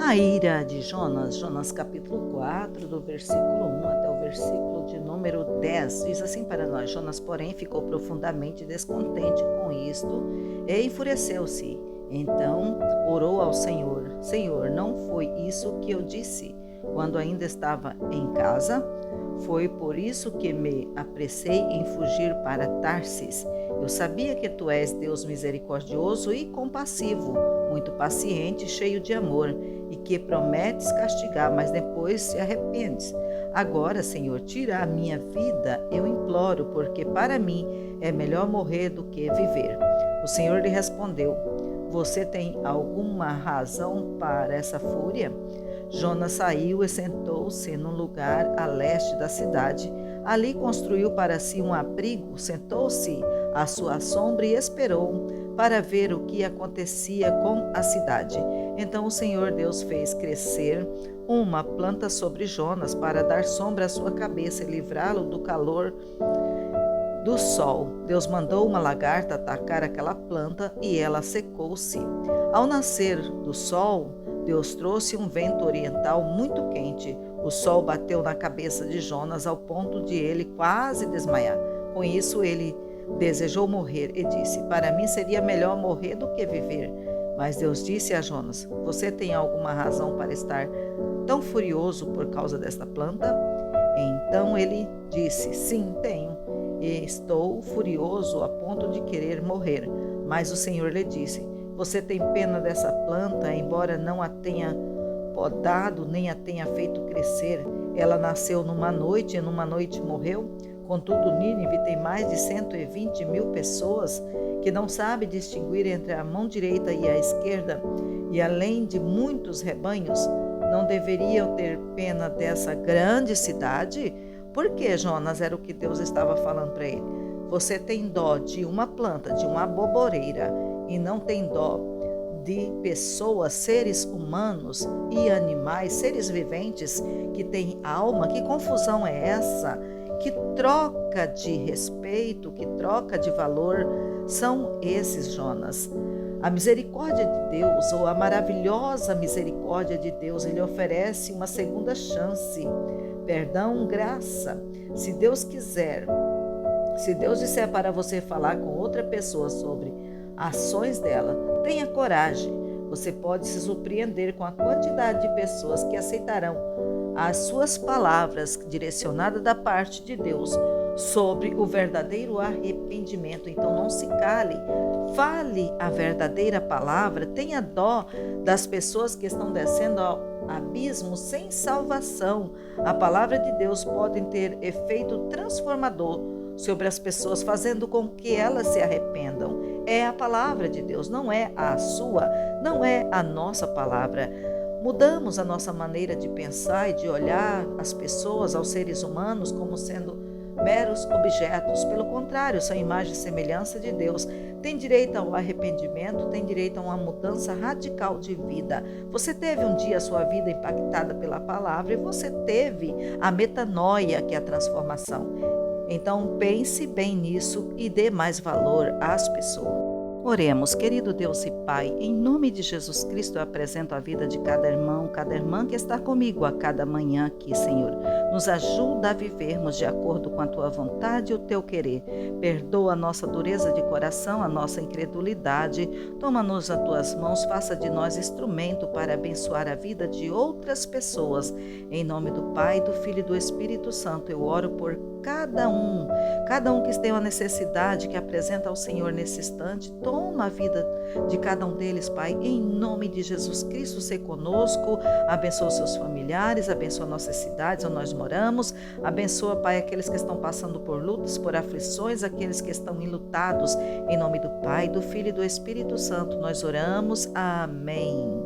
A ira de Jonas, Jonas capítulo 4, do versículo 1 até o versículo de número 10, diz assim para nós: Jonas, porém, ficou profundamente descontente com isto e enfureceu-se. Então orou ao Senhor: Senhor, não foi isso que eu disse quando ainda estava em casa? Foi por isso que me apressei em fugir para Tarsis. Eu sabia que tu és Deus misericordioso e compassivo, muito paciente e cheio de amor, e que prometes castigar, mas depois se arrependes. Agora, Senhor, tira a minha vida, eu imploro, porque para mim é melhor morrer do que viver. O Senhor lhe respondeu: Você tem alguma razão para essa fúria? Jonas saiu e sentou-se num lugar a leste da cidade. Ali construiu para si um abrigo, sentou-se à sua sombra e esperou para ver o que acontecia com a cidade. Então o Senhor Deus fez crescer uma planta sobre Jonas para dar sombra à sua cabeça e livrá-lo do calor do sol. Deus mandou uma lagarta atacar aquela planta e ela secou-se. Ao nascer do sol, Deus trouxe um vento oriental muito quente. O sol bateu na cabeça de Jonas ao ponto de ele quase desmaiar. Com isso, ele desejou morrer e disse: Para mim seria melhor morrer do que viver. Mas Deus disse a Jonas: Você tem alguma razão para estar tão furioso por causa desta planta? Então ele disse: Sim, tenho. E estou furioso a ponto de querer morrer. Mas o Senhor lhe disse: Você tem pena dessa planta, embora não a tenha podado, nem a tenha feito crescer. Ela nasceu numa noite e numa noite morreu. Contudo, Nínive tem mais de 120 mil pessoas que não sabem distinguir entre a mão direita e a esquerda, e além de muitos rebanhos. Não deveriam ter pena dessa grande cidade? Por que, Jonas? Era o que Deus estava falando para ele. Você tem dó de uma planta, de uma aboboreira, e não tem dó de pessoas, seres humanos e animais, seres viventes que têm alma? Que confusão é essa? Que troca de respeito, que troca de valor são esses, Jonas? A misericórdia de Deus, ou a maravilhosa misericórdia de Deus, ele oferece uma segunda chance, perdão, graça. Se Deus quiser, se Deus disser para você falar com outra pessoa sobre ações dela, tenha coragem. Você pode se surpreender com a quantidade de pessoas que aceitarão as suas palavras direcionadas da parte de Deus sobre o verdadeiro arrependimento. Então não se cale, fale a verdadeira palavra, tenha dó das pessoas que estão descendo ao abismo sem salvação. A palavra de Deus pode ter efeito transformador sobre as pessoas, fazendo com que elas se arrependam. É a palavra de Deus, não é a sua, não é a nossa palavra. Mudamos a nossa maneira de pensar e de olhar as pessoas, aos seres humanos, como sendo meros objetos. Pelo contrário, são imagem e semelhança de Deus. Tem direito ao arrependimento, tem direito a uma mudança radical de vida. Você teve um dia a sua vida impactada pela palavra e você teve a metanoia, que é a transformação. Então pense bem nisso e dê mais valor às pessoas. Oremos. Querido Deus e Pai, em nome de Jesus Cristo eu apresento a vida de cada irmão, cada irmã que está comigo a cada manhã aqui, Senhor. Nos ajuda a vivermos de acordo com a Tua vontade e o Teu querer. Perdoa a nossa dureza de coração, a nossa incredulidade. Toma-nos as Tuas mãos, faça de nós instrumento para abençoar a vida de outras pessoas. Em nome do Pai, do Filho e do Espírito Santo, eu oro por cada um que tem uma necessidade, que apresenta ao Senhor nesse instante. Toma a vida de cada um deles, Pai, em nome de Jesus Cristo, se conosco, abençoa os seus familiares, abençoa nossas cidades onde nós moramos, abençoa, Pai, aqueles que estão passando por lutas, por aflições, aqueles que estão enlutados, em nome do Pai, do Filho e do Espírito Santo, nós oramos, amém.